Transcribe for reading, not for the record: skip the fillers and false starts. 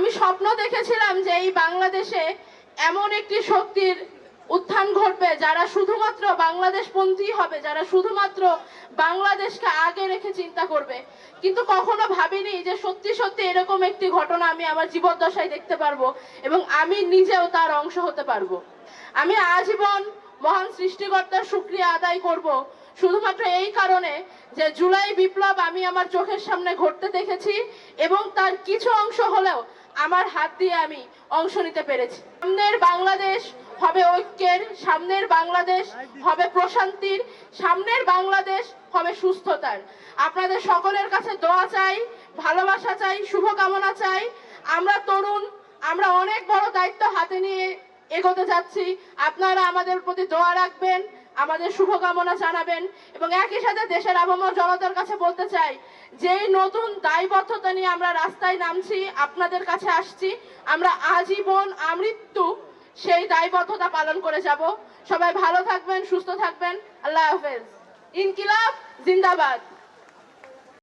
আমি স্বপ্ন দেখেছিলাম যে এই বাংলাদেশে এমন একটি শক্তির উত্থান ঘটবে যারা শুধুমাত্র বাংলাদেশপন্থী হবে, যারা শুধুমাত্র বাংলাদেশকে আগে রেখে চিন্তা করবে। কিন্তু কখনো ভাবিনি যে সত্যি সত্যি এরকম একটি ঘটনা আমি আমার জীবদ্দশায় দেখতে পারবো এবং আমি নিজেও তার অংশ হতে পারবো। আমি আজীবন মহান সৃষ্টিকর্তার শুকরিয়া আদায় করব শুধুমাত্র এই কারণে যে জুলাই বিপ্লব আমি আমার চোখের সামনে ঘটতে দেখেছি এবং তার কিছু অংশ হলেও আমার হাত দিয়ে আমি অংশ নিতে পেরেছি। সামনের বাংলাদেশ হবে ঐক্যের, সামনের বাংলাদেশ হবে প্রশান্তির, সামনের বাংলাদেশ হবে সুস্থতার। আপনাদের সকলের কাছে দোয়া চাই, ভালোবাসা চাই, শুভকামনা চাই। আমরা তরুণ, আমরা অনেক বড় দায়িত্ব হাতে নিয়ে এগোতে যাচ্ছি। আপনারা আমাদের প্রতি দোয়া রাখবেন, আমাদের শুভকামনা জানাবেন এবং একই সাথে দেশের আবহাওয়া জনতার কাছে বলতে চাই যেই নতুন দায়বদ্ধতা নিয়ে আমরা রাস্তায় নামছি, আপনাদের কাছে আসছি, আমরা আজীবন আমৃত্যু সেই দায়বদ্ধতা পালন করে যাব। সবাই ভালো থাকবেন, সুস্থ থাকবেন। আল্লাহ হাফেজ। ইনকিলাব জিন্দাবাদ।